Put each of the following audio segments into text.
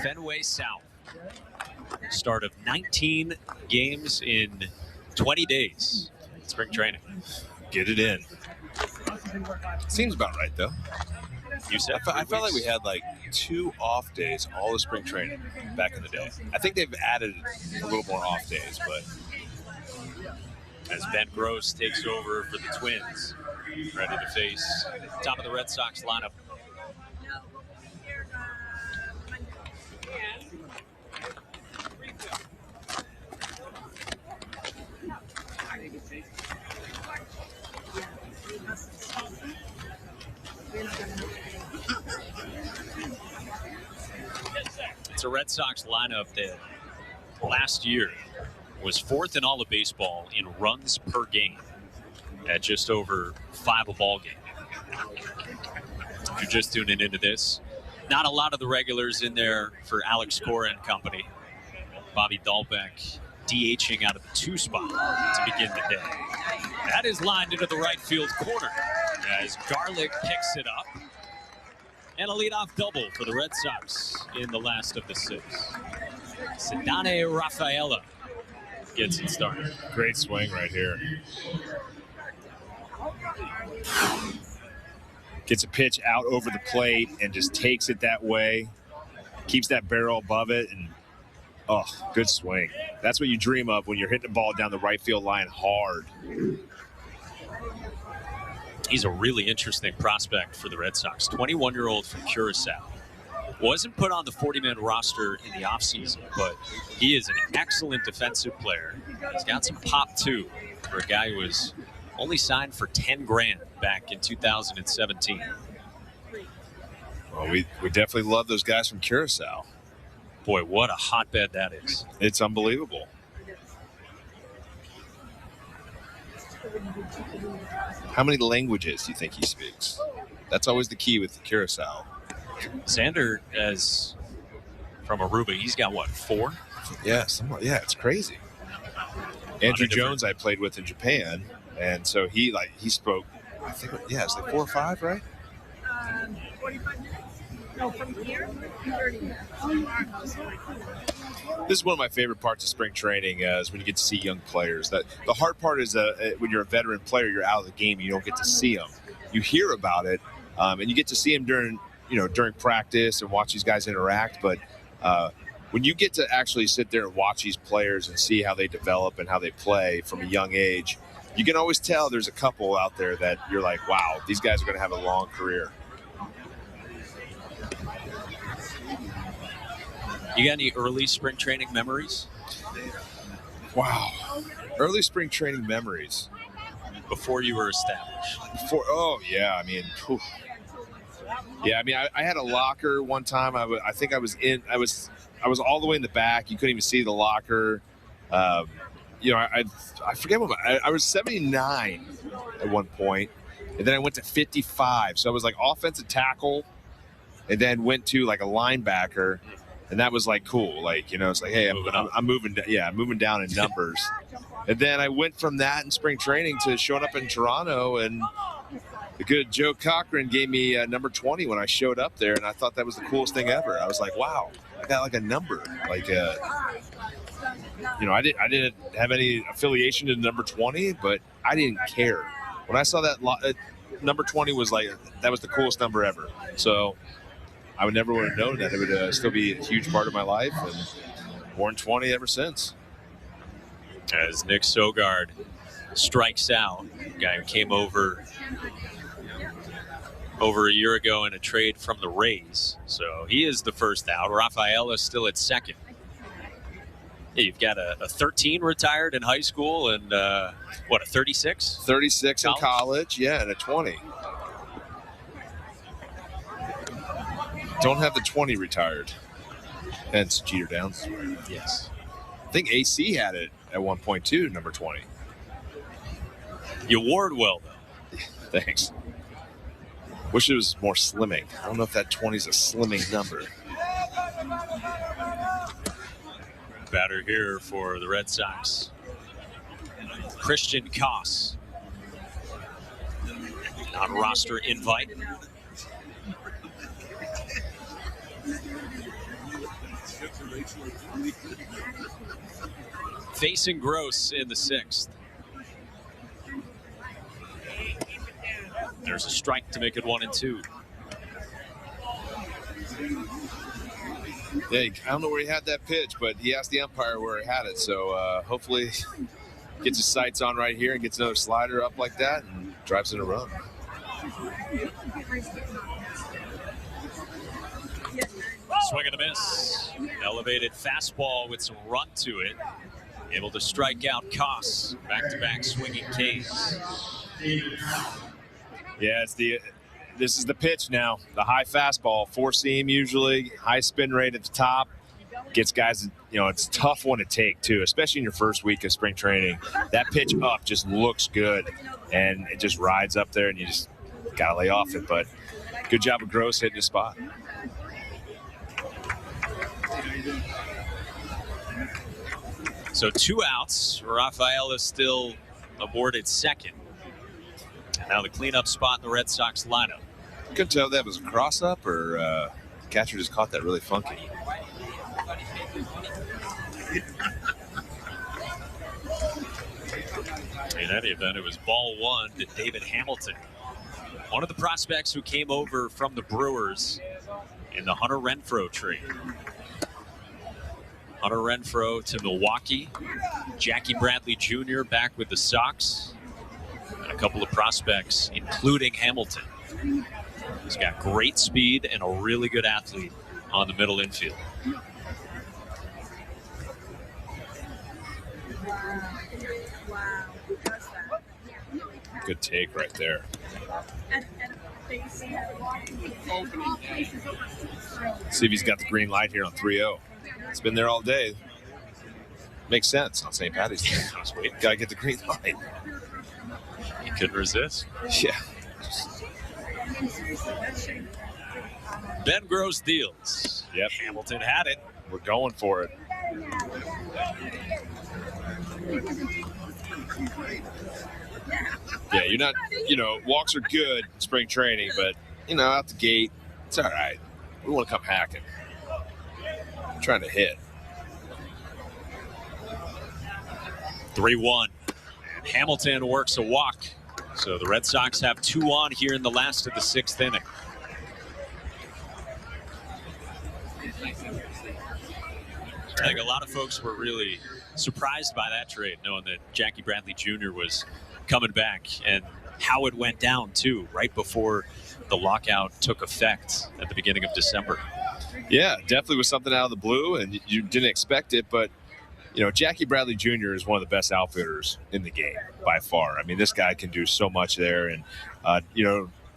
Fenway South. Start of 19 games in 20 days. Spring training. Get it in. Seems about right, though. You said I felt like we had like 2 off days all the spring training back in the day. I think they've added a little more off days, but as Ben Gross takes over for the Twins, ready to face top of the Red Sox lineup. It's a Red Sox lineup that last year was 4th in all of baseball in runs per game at just over 5 a ball game. If you're just tuning into this, not a lot of the regulars in there for Alex Cora and company. Bobby Dahlbeck DHing out of the 2 spot to begin the day. That is lined into the right field corner as Garlick picks it up. And a leadoff double for the Red Sox in the last of the 6. Ceddanne Rafaela gets it started. great swing right here. Gets a pitch out over the plate and just takes it that way. Keeps that barrel above it, and oh, good swing. That's what you dream of when you're hitting the ball down the right field line hard. He's a really interesting prospect for the Red Sox. 21-year-old from Curacao. Wasn't put on the 40-man roster in the offseason, but he is an excellent defensive player. He's got some pop, too, for a guy who was only signed for $10,000 back in 2017. Well, we definitely love those guys from Curacao. Boy, what a hotbed that is. It's unbelievable. How many languages do you think he speaks? That's always the key with Curacao. Xander, as from Aruba, he's got what, 4? Yeah, it's crazy. Andrew Jones I played with in Japan, and so he spoke, I think, it's like 4 or 5, right? 45 minutes. No, from here, 30 minutes. This is one of my favorite parts of spring training is when you get to see young players. That the hard part is when you're a veteran player, you're out of the game, you don't get to see them. You hear about it, and you get to see them during practice and watch these guys interact. But when you get to actually sit there and watch these players and see how they develop and how they play from a young age, you can always tell there's a couple out there that you're like, wow, these guys are going to have a long career. You got any early spring training memories? Wow. Early spring training memories. Before you were established? I mean, phew. Yeah, I mean, I had a locker one time. I was all the way in the back. You couldn't even see the locker. I forget what I was 79 at one point, and then I went to 55. So I was like offensive tackle, and then went to like a linebacker. And that was like cool, it's like, hey, I'm moving down in numbers. And then I went from that in spring training to showing up in Toronto, and the good Joe Cochran gave me number 20 when I showed up there, and I thought that was the coolest thing ever. I was like, wow, I got like a number, I didn't have any affiliation to number 20, but I didn't care. When I saw that number 20 was like, that was the coolest number ever. So I would never would have known that it would still be a huge part of my life, and worn 20 ever since. As Nick Sogard strikes out, a guy who came over a year ago in a trade from the Rays. So he is the first out. Rafaela still at second. Yeah, you've got a 13 retired in high school and a 36? 36 in college, yeah, and a 20. Don't have the 20 retired. Hence Jeter Downs. Yes. I think AC had it at one point too, number 20. You wore it well, though. Thanks. Wish it was more slimming. I don't know if that 20 is a slimming number. Batter here for the Red Sox. Christian Koss. Non-roster invite. Facing Gross in the 6th. There's a strike to make it 1-2. Yeah, I don't know where he had that pitch, but he asked the umpire where he had it. So hopefully gets his sights on right here and gets another slider up like that and drives in a run. Swing and a miss. Elevated fastball with some run to it. Able to strike out Koss. Back-to-back swinging Ks. Yeah, this is the pitch now. The high fastball, 4-seam usually, high spin rate at the top. Gets guys, it's a tough one to take too, especially in your first week of spring training. That pitch up just looks good, and it just rides up there, and you just got to lay off it. But good job of Gross hitting the spot. So 2 outs. Rafael is still aboard at second. And now the cleanup spot in the Red Sox lineup. Couldn't tell if that was a cross-up or the catcher just caught that really funky. In any event, it was ball 1 to David Hamilton. One of the prospects who came over from the Brewers in the Hunter Renfroe trade. Hunter Renfroe to Milwaukee. Jackie Bradley Jr. back with the Sox. And a couple of prospects, including Hamilton. He's got great speed and a really good athlete on the middle infield. Good take right there. See if he's got the green light here on 3-0. It's been there all day. Makes sense on St. Patty's Day. Gotta get the green light. He couldn't resist. Yeah. Ben Gross deals. Yep. Hamilton had it. We're going for it. Yeah, you're not, walks are good in spring training, but, out the gate, it's all right. We want to come hacking. I'm trying to hit. 3-1. Hamilton works a walk. So the Red Sox have 2 on here in the last of the 6th inning. I think a lot of folks were really surprised by that trade, knowing that Jackie Bradley Jr. was coming back and how it went down, too, right before the lockout took effect at the beginning of December. Yeah, definitely was something out of the blue, and you didn't expect it, but Jackie Bradley Jr. is one of the best outfielders in the game by far. I mean, this guy can do so much there, and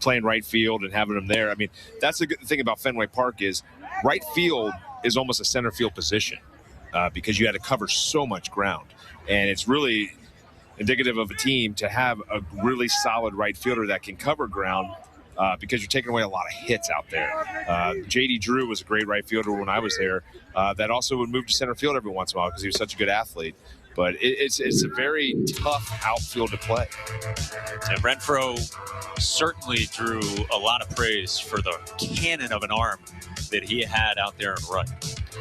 playing right field and having him there. I mean, that's the good thing about Fenway Park is right field is almost a center field position because you had to cover so much ground, and it's really indicative of a team to have a really solid right fielder that can cover ground. Because you're taking away a lot of hits out there. J.D. Drew was a great right fielder when I was there. That also would move to center field every once in a while because he was such a good athlete. But it's a very tough outfield to play. And Renfroe certainly drew a lot of praise for the cannon of an arm that he had out there in right.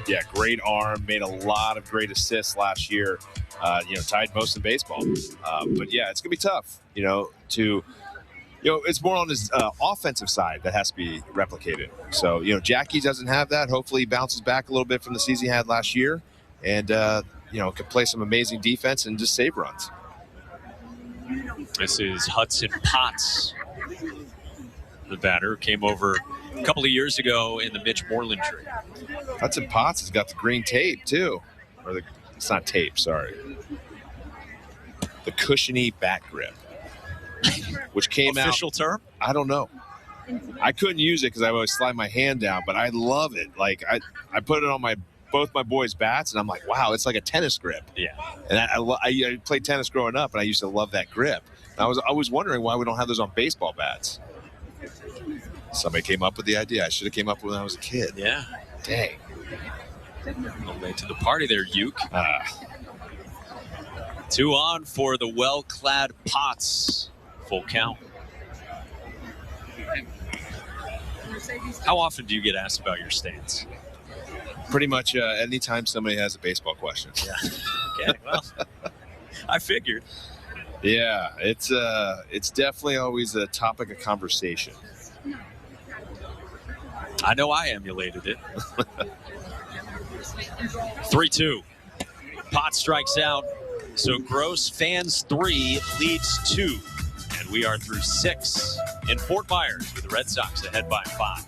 Yeah, great arm. Made a lot of great assists last year. Tied most in baseball. But yeah, it's gonna be tough. It's more on his offensive side that has to be replicated. So, Jackie doesn't have that. Hopefully he bounces back a little bit from the season he had last year and, can play some amazing defense and just save runs. This is Hudson Potts, the batter, came over a couple of years ago in the Mitch Moreland trade. Hudson Potts has got the green tape, too. It's not tape, sorry. The cushiony bat grip. Which came out. Official term? I don't know. I couldn't use it because I always slide my hand down, but I love it. Like I put it on both my boys' bats, and I'm like, wow, it's like a tennis grip. Yeah. And I played tennis growing up, and I used to love that grip. And I was always wondering why we don't have those on baseball bats. Somebody came up with the idea. I should have came up with when I was a kid. Yeah. Dang. A little late to the party there, Uke. 2 on for the well-clad Potts. Full count. How often do you get asked about your stance? Pretty much anytime somebody has a baseball question. Yeah. Okay. Well, I figured. Yeah, it's definitely always a topic of conversation. I know I emulated it. 3-2. Pot strikes out. So Gross fans 3 leads 2. And we are through 6 in Fort Myers with the Red Sox ahead by 5.